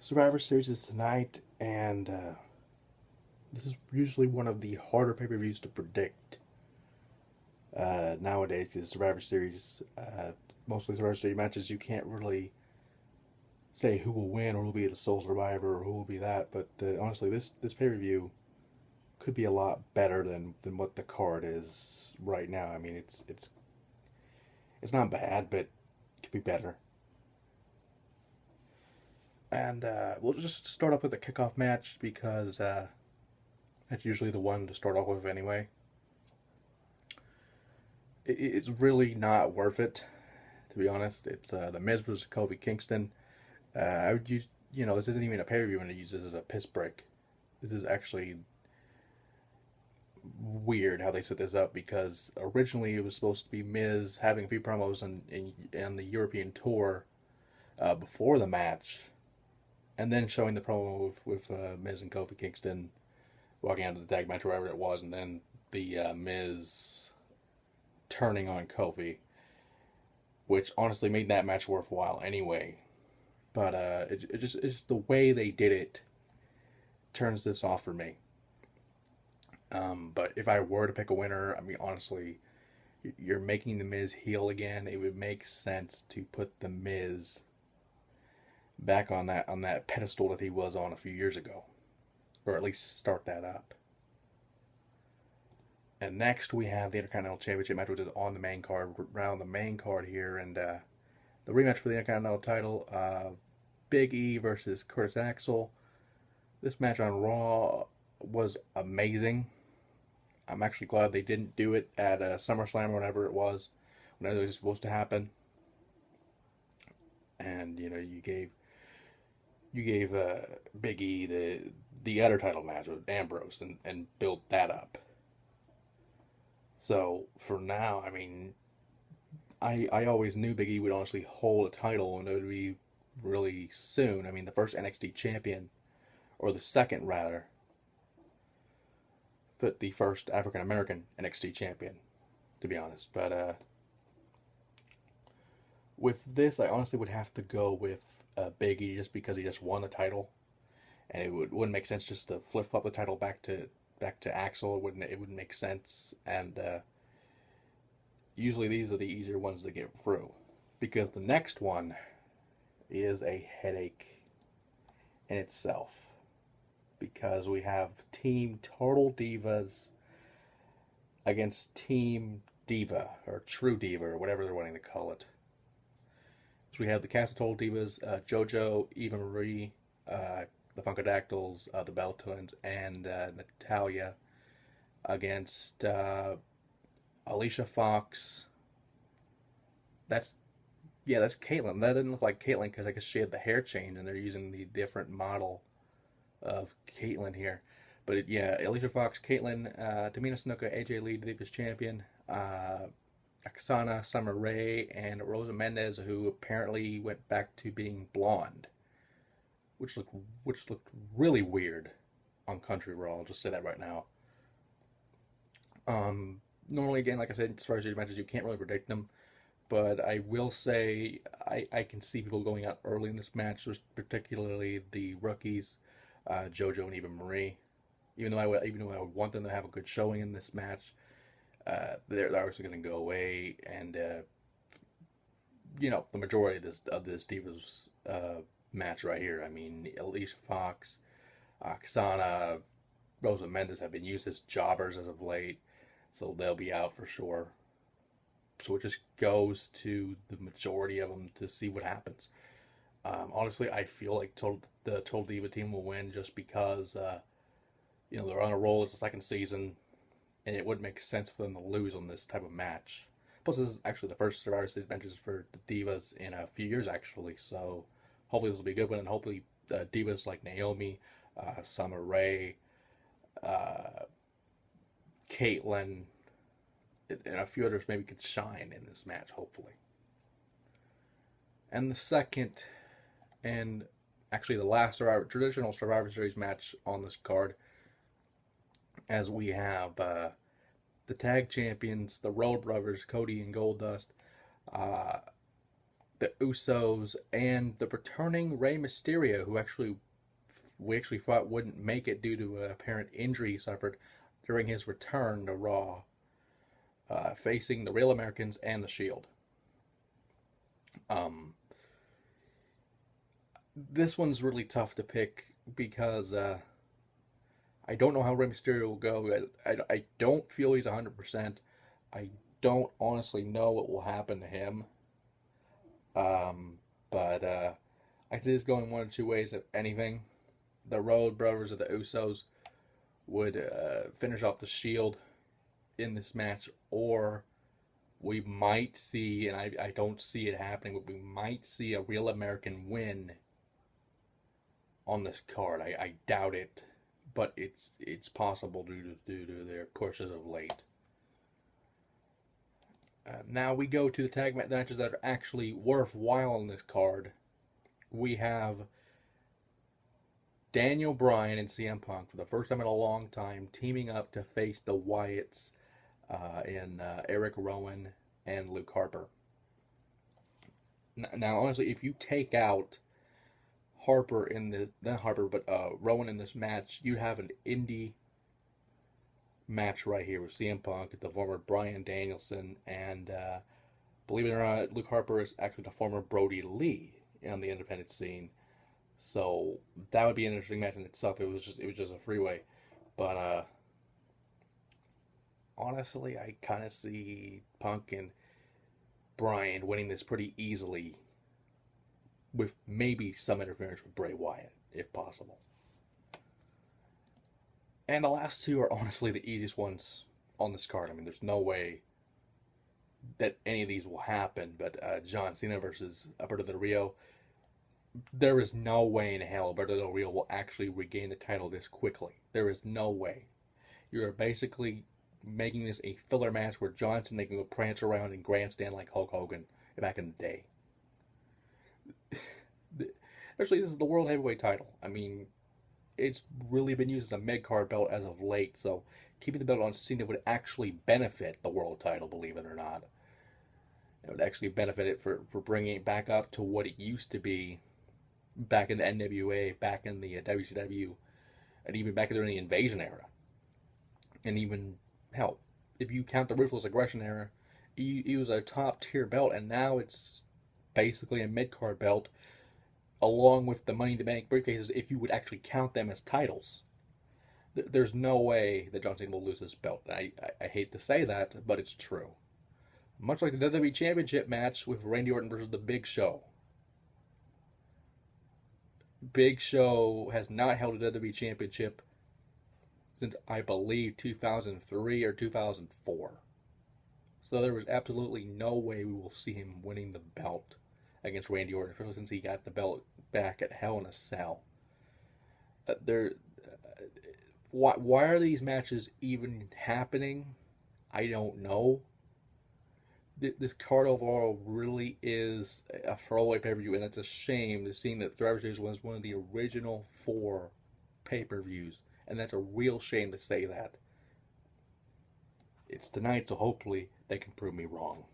Survivor Series is tonight, and this is usually one of the harder pay per views to predict nowadays. Because Survivor Series, mostly Survivor Series matches, you can't really say who will win or who will be the sole survivor or who will be that. But honestly, this pay per view could be a lot better than what the card is right now. I mean, it's not bad, but it could be better. And we'll just start off with the kickoff match because that's usually the one to start off with anyway. It's really not worth it, to be honest. It's the Miz versus Kofi Kingston. I would use, this isn't even a pay per view when I use this as a piss break. This is actually weird how they set this up because originally it was supposed to be Miz having a few promos on the European tour before the match, and then showing the promo with Miz and Kofi Kingston walking out of the tag match, or wherever it was, and then the Miz turning on Kofi, which honestly made that match worthwhile anyway. But it's just the way they did it turns this off for me. But if I were to pick a winner, I mean, honestly, you're making the Miz heel again. It would make sense to put the Miz back on that pedestal that he was on a few years ago, or at least start that up. And next we have the Intercontinental Championship match, which is on the main card, around the main card here, and the rematch for the Intercontinental title, Big E versus Curtis Axel. This match on Raw was amazing. I'm actually glad they didn't do it at SummerSlam or whatever it was, whenever it was supposed to happen. And you gave Big E the other title match with Ambrose and built that up. So for now, I mean, I always knew Big E would honestly hold a title, and it would be really soon. I mean, the first NXT champion, or the second rather, but the first African American NXT champion, to be honest. But with this, I honestly would have to go with Big E just because he just won the title, and wouldn't make sense just to flip flop the title back to Axel. It wouldn't make sense, and usually these are the easier ones to get through, because the next one is a headache in itself. Because we have Team Total Divas against Team Diva, or True Diva, or whatever they're wanting to call it. So we have the cast of Total Divas, JoJo, Eva Marie, the Funkadactyls, the Bell Twins, and Natalia against Alicia Fox. That's that's Caitlyn. That didn't look like Caitlyn because I guess she had the hair change, and they're using the different model of Caitlyn here. But Alicia Fox, Caitlyn, Tamina Snuka, AJ Lee, the Divas Champion, Aksana, Summer Rae, and Rosa Mendez, who apparently went back to being blonde, which looked really weird on Country Raw. I'll just say that right now. Normally, again, like I said, as far as these matches, you can't really predict them. But I will say I can see people going out early in this match, particularly the rookies, JoJo and Eva Marie. Even though I would want them to have a good showing in this match, they're obviously going to go away, and the majority of this Divas match right here. I mean, Alicia Fox, Oksana, Rosa Mendes have been used as jobbers as of late, so they'll be out for sure. So it just goes to the majority of them to see what happens. Honestly, I feel like the Total Diva team will win just because they're on a roll. It's the second season, and it would make sense for them to lose on this type of match. Plus, this is actually the first Survivor Series matches for the Divas in a few years, actually. So hopefully this will be a good one, and hopefully Divas like Naomi, Summer Rae, uh, Caitlyn, and a few others maybe could shine in this match, hopefully. And the second, and actually the last traditional Survivor Series match on this card, as we have the tag champions, the Road Brothers, Cody and Goldust. Uh, the Usos and the returning Rey Mysterio, who we actually thought wouldn't make it due to an apparent injury he suffered during his return to Raw, facing the Real Americans and the Shield. This one's really tough to pick because I don't know how Rey Mysterio will go. I don't feel he's 100%. I don't honestly know what will happen to him. But I think it's going one of two ways, if anything. The Road Brothers of the Usos would finish off the Shield in this match, or we might see, and I don't see it happening, but we might see a Real American win on this card. I doubt it, but it's possible due to their pushes of late. Now we go to the tag matches that are actually worthwhile on this card. We have Daniel Bryan and CM Punk for the first time in a long time teaming up to face the Wyatts in Eric Rowan and Luke Harper. Now, honestly, if you take out Harper in the not Harper, but Rowan in this match, you have an indie match right here with CM Punk, the former Bryan Danielson, and believe it or not, Luke Harper is actually the former Brody Lee on the independent scene. So that would be an interesting match in itself. It was just a freeway, but honestly, I kind of see Punk and Bryan winning this pretty easily, with maybe some interference with Bray Wyatt, if possible. And the last two are honestly the easiest ones on this card. I mean, there's no way that any of these will happen, but John Cena versus Alberto Del Rio, there is no way in hell Alberto Del Rio will actually regain the title this quickly. There is no way. You're basically making this a filler match where John Cena can go prance around and grandstand like Hulk Hogan back in the day. Actually, this is the World Heavyweight title. I mean, it's really been used as a mid-card belt as of late, so keeping the belt on Cena would actually benefit the world title, believe it or not. It would actually benefit it for bringing it back up to what it used to be back in the NWA, back in the WCW, and even back during the Invasion era. And even, hell, if you count the Ruthless Aggression era, it was a top-tier belt, and now it's basically a mid-card belt, along with the Money in the Bank briefcases, if you would actually count them as titles. There's no way that John Cena will lose this belt. I hate to say that, but it's true. Much like the WWE Championship match with Randy Orton versus The Big Show. Big Show has not held a WWE Championship since, I believe, 2003 or 2004. So there was absolutely no way we will see him winning the belt against Randy Orton, especially since he got the belt back at Hell in a Cell. Why are these matches even happening? I don't know. This card overall really is a throwaway pay-per-view, and it's a shame to seeing that Survivor Series was one of the original 4 pay-per-views, and that's a real shame to say that. It's tonight, so hopefully they can prove me wrong.